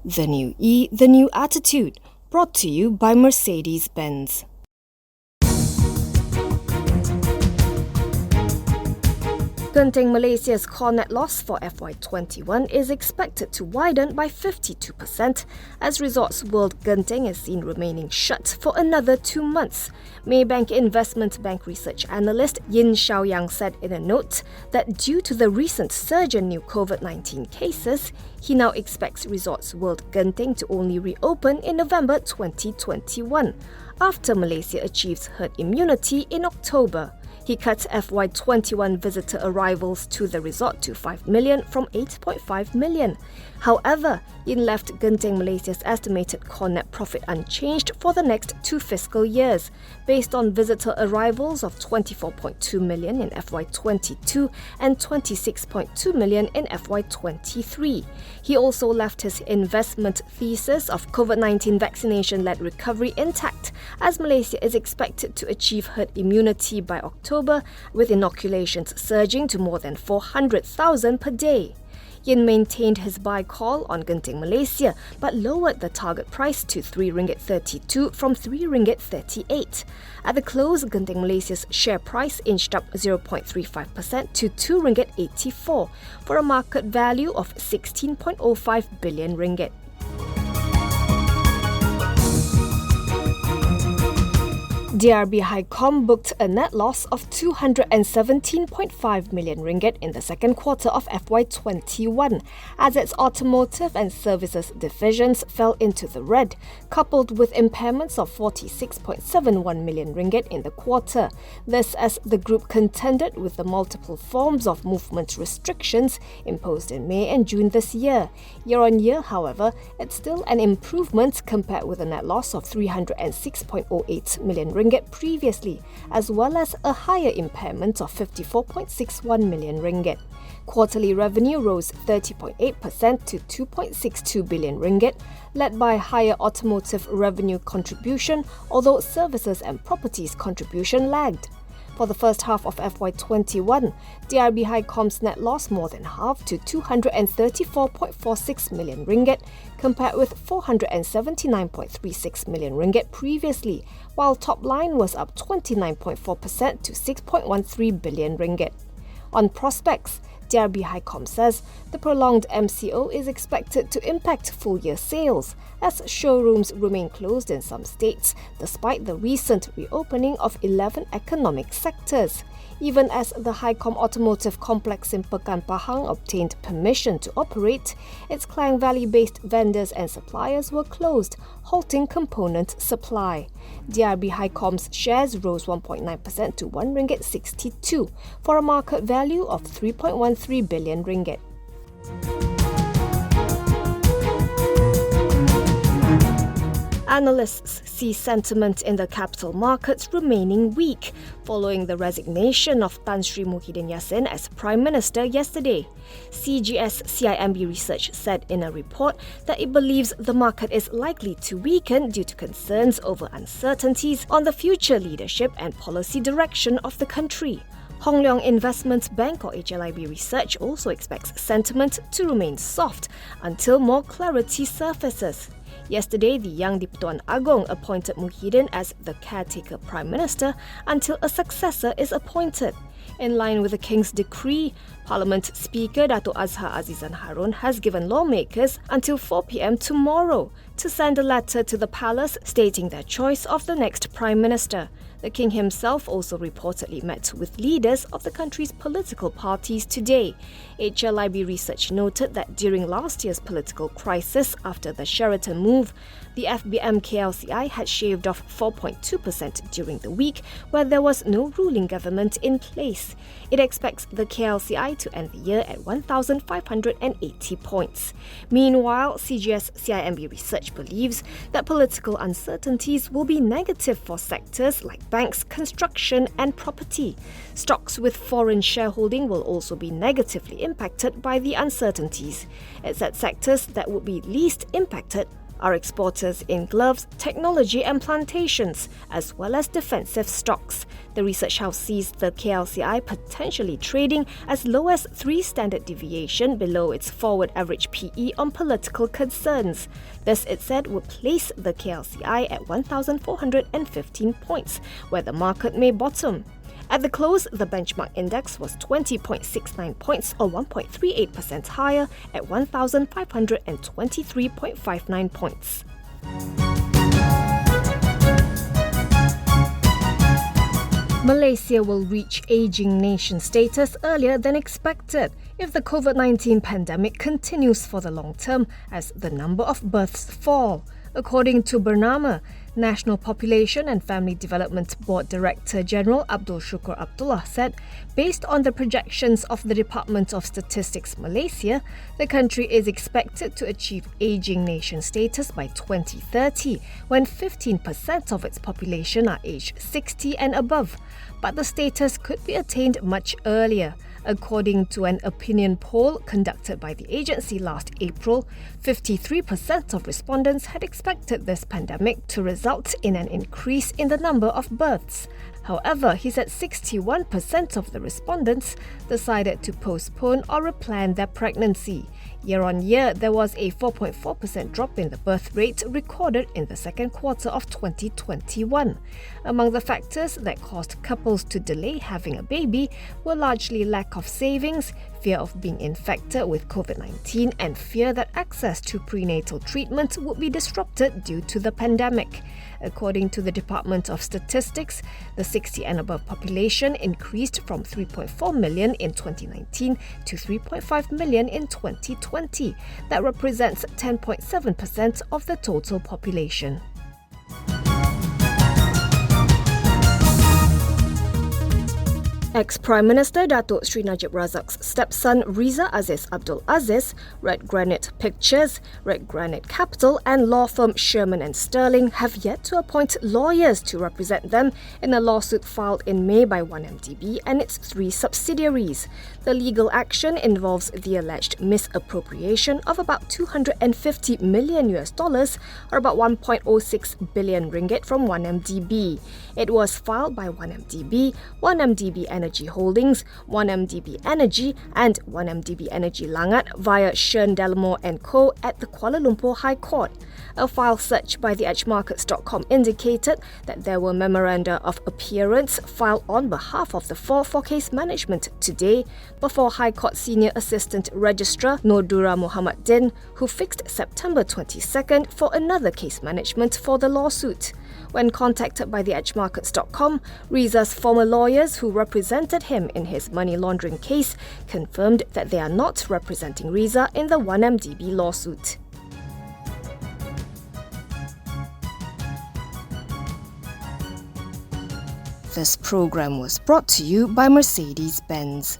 The new E, the new attitude. Brought to you by Mercedes-Benz. Genting Malaysia's core net loss for FY21 is expected to widen by 52% as Resorts World Genting is seen remaining shut for another 2 months. Maybank investment bank research analyst Yin Xiaoyang said in a note that due to the recent surge in new COVID-19 cases, he now expects Resorts World Genting to only reopen in November 2021, after Malaysia achieves herd immunity in October. He cut FY21 visitor arrivals to the resort to 5 million from 8.5 million. However, Yin left Genting Malaysia's estimated core net profit unchanged for the next 2 fiscal years, based on visitor arrivals of 24.2 million in FY22 and 26.2 million in FY23. He also left his investment thesis of COVID-19 vaccination-led recovery intact, as Malaysia is expected to achieve herd immunity by October, with inoculations surging to more than 400,000 per day. Yin maintained his buy call on Genting Malaysia but lowered the target price to RM3.32 from RM3.38. At the close, Genting Malaysia's share price inched up 0.35% to RM2.84 for a market value of RM16.05 billion. DRB-Hicom booked a net loss of RM217.5 million in the second quarter of FY21, as its automotive and services divisions fell into the red, coupled with impairments of RM46.71 million in the quarter. This as the group contended with the multiple forms of movement restrictions imposed in May and June this year. Year-on-year, however, it's still an improvement compared with a net loss of RM306.08 million previously, as well as a higher impairment of RM54.61 million. Quarterly revenue rose 30.8% to RM2.62 billion, led by higher automotive revenue contribution, although services and properties contribution lagged. For the first half of FY21, DRB-Hicom's net loss more than halved to RM234.46 million, compared with RM479.36 million previously, while top line was up 29.4% to RM6.13 billion. On prospects, DRB-Hicom says the prolonged MCO is expected to impact full-year sales, as showrooms remain closed in some states despite the recent reopening of 11 economic sectors. Even as the Hicom Automotive Complex in Pekan Pahang obtained permission to operate, its Klang Valley-based vendors and suppliers were closed, halting component supply. DRB-Hicom's shares rose 1.9% to RM1.62 for a market value of RM3.13 billion. Analysts see sentiment in the capital markets remaining weak following the resignation of Tan Sri Muhyiddin Yassin as Prime Minister yesterday. CGS-CIMB Research said in a report that it believes the market is likely to weaken due to concerns over uncertainties on the future leadership and policy direction of the country. Hong Leong Investment Bank or HLIB Research also expects sentiment to remain soft until more clarity surfaces. Yesterday, the Yang di-Pertuan Agong appointed Muhyiddin as the caretaker Prime Minister until a successor is appointed. In line with the King's decree, Parliament Speaker Dato' Azhar Azizan Harun has given lawmakers until 4 p.m. tomorrow to send a letter to the palace stating their choice of the next Prime Minister. The King himself also reportedly met with leaders of the country's political parties today. HLIB Research noted that during last year's political crisis after the Sheraton move, the FBM KLCI had shaved off 4.2% during the week where there was no ruling government in place. It expects the KLCI to end the year at 1,580 points. Meanwhile, CGS-CIMB Research believes that political uncertainties will be negative for sectors like banks, construction and property. Stocks with foreign shareholding will also be negatively impacted by the uncertainties. It said sectors that would be least impacted are exporters in gloves, technology and plantations, as well as defensive stocks. The research house sees the KLCI potentially trading as low as 3 standard deviation below its forward average PE on political concerns. This, it said, would place the KLCI at 1,415 points, where the market may bottom. At the close, the benchmark index was 20.69 points or 1.38% higher at 1,523.59 points. Malaysia will reach aging nation status earlier than expected if the COVID-19 pandemic continues for the long term as the number of births fall. According to Bernama, National Population and Family Development Board Director General Abdul Shukur Abdullah said, based on the projections of the Department of Statistics Malaysia, the country is expected to achieve aging nation status by 2030, when 15% of its population are aged 60 and above. But the status could be attained much earlier. According to an opinion poll conducted by the agency last April, 53% of respondents had expected this pandemic to result in an increase in the number of births. However, he said 61% of the respondents decided to postpone or replan their pregnancy. Year on year, there was a 4.4% drop in the birth rate recorded in the second quarter of 2021. Among the factors that caused couples to delay having a baby were largely lack of savings, fear of being infected with COVID-19, and fear that access to prenatal treatment would be disrupted due to the pandemic. According to the Department of Statistics, the 60 and above population increased from 3.4 million in 2019 to 3.5 million in 2020. That represents 10.7% of the total population. Ex-Prime Minister Datuk Sri Najib Razak's stepson Riza Aziz Abdul Aziz, Red Granite Pictures, Red Granite Capital and law firm Sherman & Sterling have yet to appoint lawyers to represent them in a lawsuit filed in May by 1MDB and its 3 subsidiaries. The legal action involves the alleged misappropriation of about $250 million or about 1.06 billion ringgit from 1MDB. It was filed by 1MDB, 1MDB Energy Holdings, 1MDB Energy and 1MDB Energy Langat via Shern Delmore & Co. at the Kuala Lumpur High Court. A file search by the edgemarkets.com indicated that there were memoranda of appearance filed on behalf of the 4 for case management today before High Court Senior Assistant Registrar Nordura Muhammad Din, who fixed September 22nd for another case management for the lawsuit. When contacted by the edgemarkets.com, Riza's former lawyers who represented him in his money laundering case confirmed that they are not representing Riza in the 1MDB lawsuit. This program was brought to you by Mercedes-Benz.